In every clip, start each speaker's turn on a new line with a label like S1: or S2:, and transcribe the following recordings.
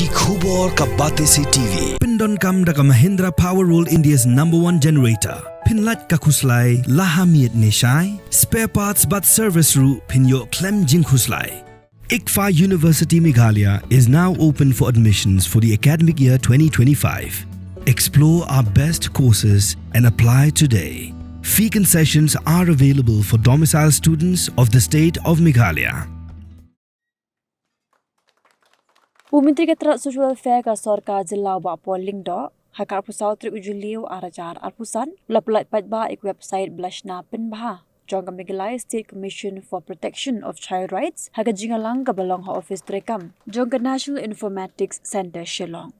S1: Ki khubor ka bate si TV.
S2: Pindon kam da ka Mahindra Power Roll India's #1 generator. Pyllait ka khuslai lahamiet nishai. Spare parts but service ru pinyo klem jing khuslai. ICFA University Meghalaya is now open for admissions for the academic year 2025. Explore our best courses and apply today. Fee concessions are available for domicile students of the state of Meghalaya.
S3: Bumintri Keterangan Social Welfare ka Sorka Jillau Bapol Lyngdoh, hakar pusau tri ujuliu arajar arpusan, Pyllait Paidbah ik website Shna Pynbha. Jong Meghalaya State Commission for Protection of Child Rights, hagajingalang kabalong ha office trekam, jong National Informatics Center Shillong.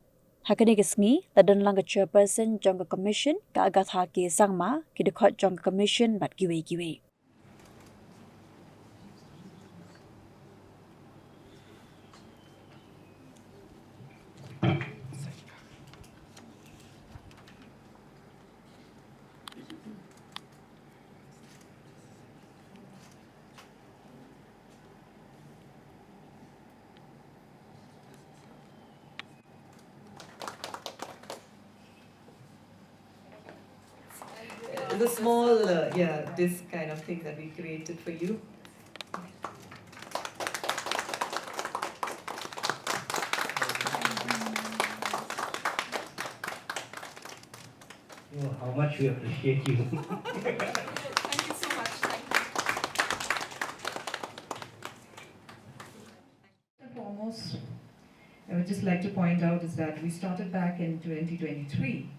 S3: Hakani kesngi, tadan lang ka chairperson jong commission ka agat ha ki sangma, ki dekot jong commission bat giwe-giwe.
S4: The small, this kind of thing that we created for you.
S5: Oh, how much we appreciate you.
S4: Thank you so much. Thank you. Foremost, I would just like to point out is that we started back in 2023.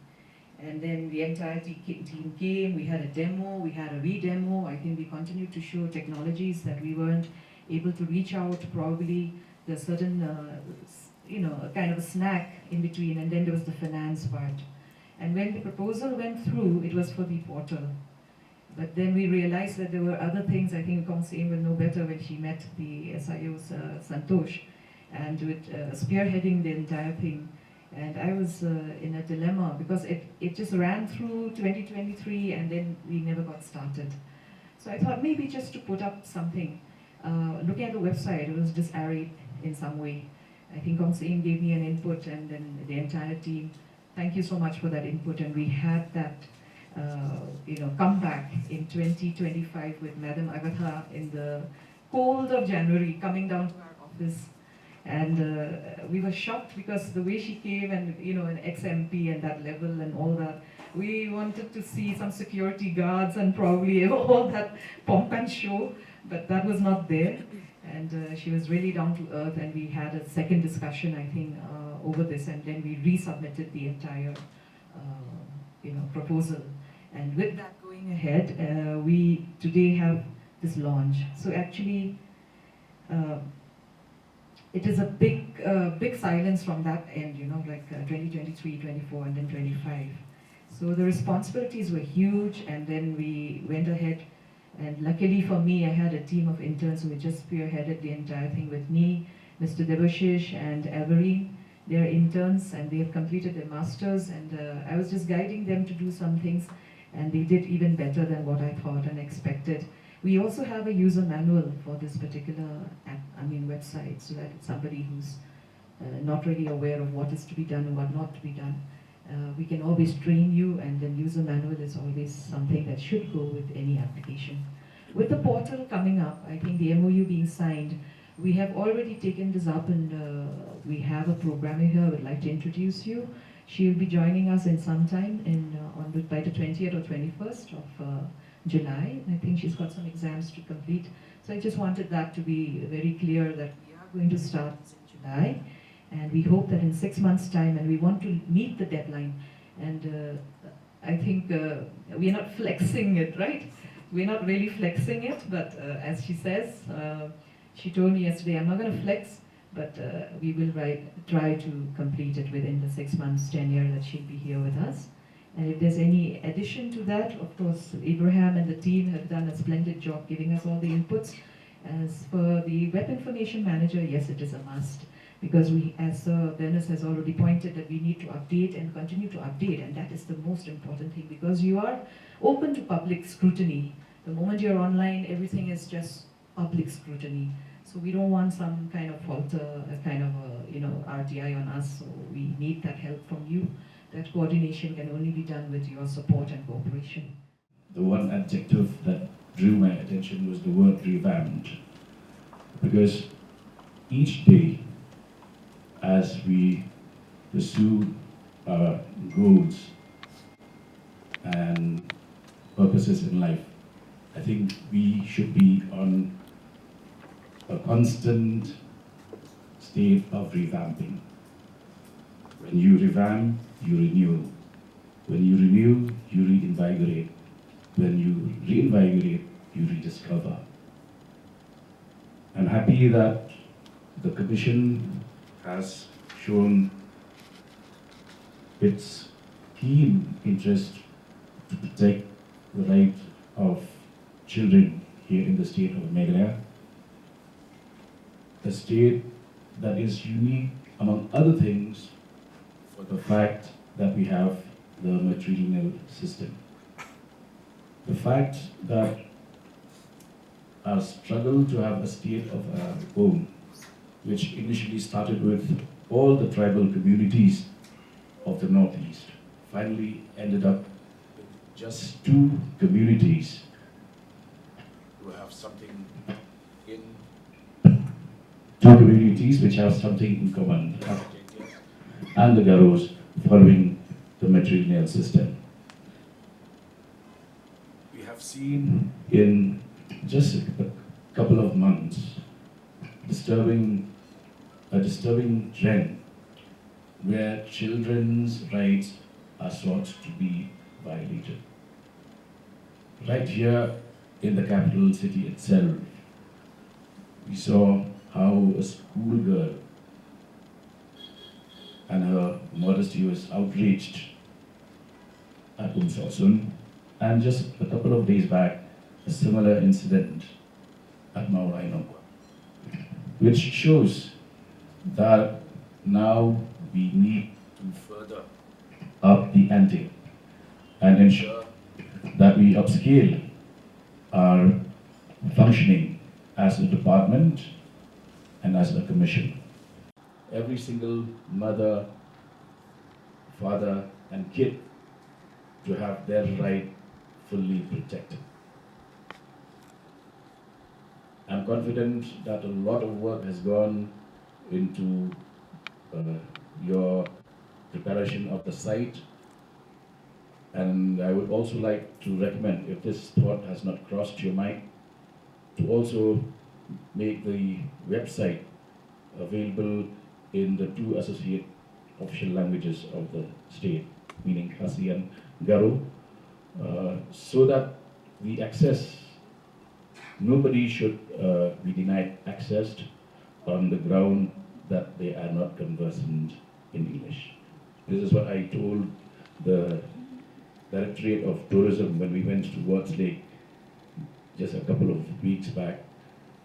S4: And then the entire team came, we had a demo, we had a re-demo. I think we continued to show technologies that we weren't able to reach out. Probably there's certain, kind of a snack in between, and then there was the finance part. And when the proposal went through, it was for the portal. But then we realized that there were other things. I think Kongsein will know better when she met the SIO's Santosh, and with spearheading the entire thing. And I was in a dilemma because it just ran through 2023 and then we never got started. So I thought maybe just to put up something. Looking at the website, it was disarrayed in some way. I think Kongsein gave me an input, and then the entire team, thank you so much for that input. And we had that comeback in 2025 with Madam Agatha in the cold of January coming down to our office. And we were shocked because the way she came, and an ex-MP and that level and all that, we wanted to see some security guards and probably all that pomp and show, but that was not there. And she was really down to earth, and we had a second discussion, I think, over this, and then we resubmitted the entire proposal. And with that going ahead, we today have this launch. So actually, it is a big silence from that end, 2023, 24, and then 25. So the responsibilities were huge, and then we went ahead, and luckily for me, I had a team of interns who just spearheaded the entire thing with me, Mr. Debashish and Avery. They're interns, and they have completed their masters, and I was just guiding them to do some things, and they did even better than what I thought and expected. We also have a user manual for this particular website, so that it's somebody who's not really aware of what is to be done and what not to be done. We can always train you, and the user manual is always something that should go with any application. With the portal coming up, I think the MOU being signed, we have already taken this up, and we have a programmer here I would like to introduce you. She will be joining us in some time by the 20th or 21st of July. I think she's got some exams to complete. So I just wanted that to be very clear that we are going to start in July, and we hope that in 6 months' time, and we want to meet the deadline. And I think we are not flexing it, right? We're not really flexing it, but as she says, she told me yesterday, I'm not going to flex, but we will try to complete it within the 6 months tenure that she'll be here with us. And if there's any addition to that, of course, Abraham and the team have done a splendid job giving us all the inputs. As for the Web Information Manager, yes, it is a must, because we, as Dennis has already pointed, that we need to update and continue to update, and that is the most important thing, because you are open to public scrutiny. The moment you're online, everything is just public scrutiny. So we don't want some kind of falter, a kind of RTI on us, so we need that help from you. That coordination can only be done with your support and cooperation.
S5: The one adjective that drew my attention was the word revamped. Because each day, as we pursue our goals and purposes in life, I think we should be on a constant state of revamping. When you revamp, you renew. When you renew, you reinvigorate. When you reinvigorate, you rediscover. I'm happy that the Commission has shown its keen interest to protect the right of children here in the state of Meghalaya, a state that is unique, among other things, for the fact that we have the matrilineal system. The fact that our struggle to have a state of our own, which initially started with all the tribal communities of the Northeast, finally ended up with just 2 communities who have something in 2 communities which have something in common, and the Garos following the matrilineal system. We have seen in just a couple of months a disturbing trend where children's rights are sought to be violated. Right here in the capital city itself, we saw how a schoolgirl and her modesty was outraged at Umsalsun, and just a couple of days back, a similar incident at Mauraino, which shows that now we need to further up the ante and ensure that we upscale our functioning as a department and as a commission. Every single mother, father, and kid to have their right fully protected. I'm confident that a lot of work has gone into your preparation of the site, and I would also like to recommend, if this thought has not crossed your mind, to also make the website available in the 2 associate official languages of the state, meaning Khasi and Garo, so that the access, nobody should be denied access on the ground that they are not conversant in English. This is what I told the Directorate of Tourism when we went to Wards Lake just a couple of weeks back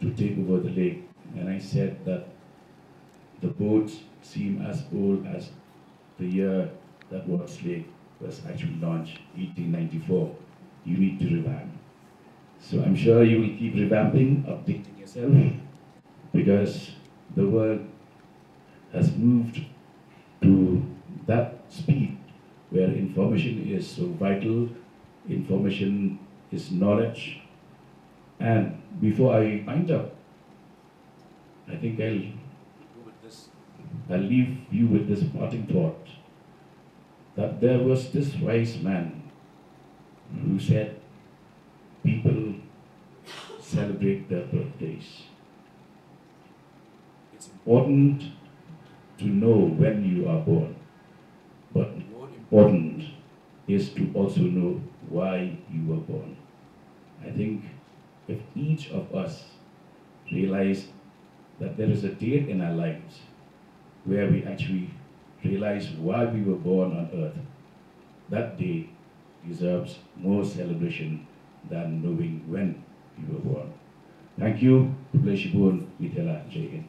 S5: to take over the lake, and I said that the boats seem as old as the year that Wards Lake was actually launched, 1894. You need to revamp. So I'm sure you will keep revamping, updating yourself, because the world has moved to that speed where information is so vital, information is knowledge. And before I wind up, I think I'll leave you with this parting thought, that there was this wise man who said, people celebrate their birthdays. It's important to know when you are born, but more important is to also know why you were born. I think if each of us realize that there is a date in our lives where we actually realize why we were born on earth, that day deserves more celebration than knowing when you were born. Thank you. Pyllait Vitela Jain.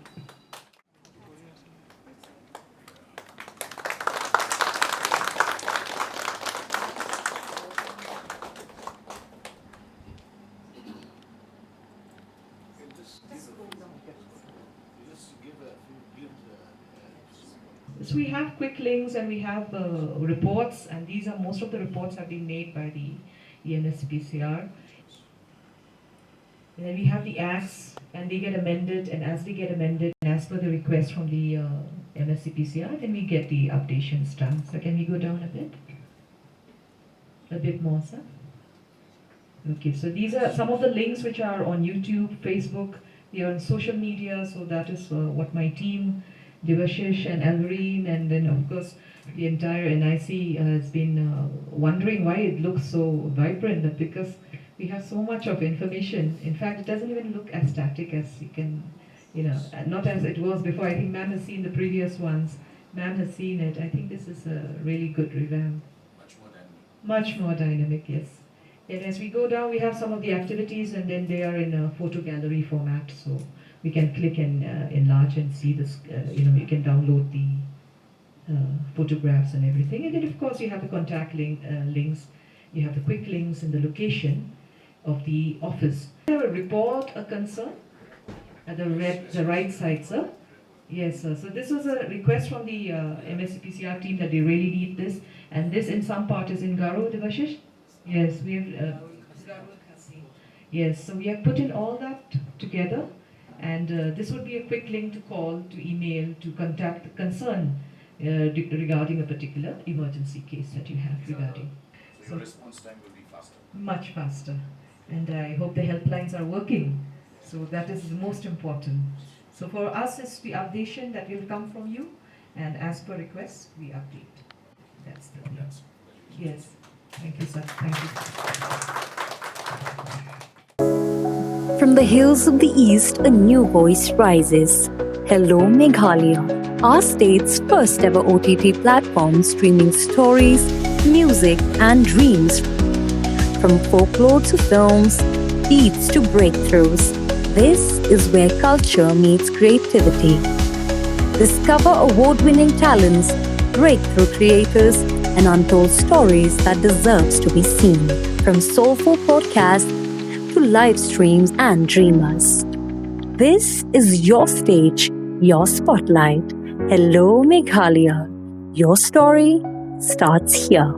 S4: So we have quick links and we have reports, and most of the reports have been made by the Mscpcr. And then we have the acts, and they get amended, and as they get amended, and as per the request from the Mscpcr, then we get the updations done. So can we go down a bit? A bit more, sir? Okay, so these are some of the links which are on YouTube, Facebook, they are on social media, so that is what my team, Devashish and Alvarine, and then of course the entire NIC has been wondering why it looks so vibrant, but because we have so much of information. In fact, it doesn't even look as static as you can, not as it was before. I think ma'am has seen the previous ones. Ma'am has seen it. I think this is a really good revamp. Much more dynamic, yes. And as we go down, we have some of the activities, and then they are in a photo gallery format, so we can click and enlarge and see this. You can download the photographs and everything. And then, of course, you have the contact links. You have the quick links and the location of the office. We have a report, a concern at the right side, sir. Yes, sir. So this was a request from the Mscpcr team that they really need this, and this in some part is in Garo, Devashish. Yes, we have. Yes, so we have put in all that together, and this would be a quick link to call, to email, to contact the concern regarding a particular emergency case that you have regarding.
S6: So your response time will be faster.
S4: Much faster, and I hope the helplines are working. So that is the most important. So for us, it's the updation that will come from you, and as per request, we update. That's the thing. Yes. Thank you, sir. Thank you.
S7: From the hills of the east, a new voice rises. Hello, Meghalaya, our state's first ever OTT platform streaming stories, music, and dreams. From folklore to films, beats to breakthroughs, this is where culture meets creativity. Discover award-winning talents, breakthrough creators, and untold stories that deserves to be seen. From soulful podcasts to live streams and dreamers. This is your stage, your spotlight. Hello, Meghalaya. Your story starts here.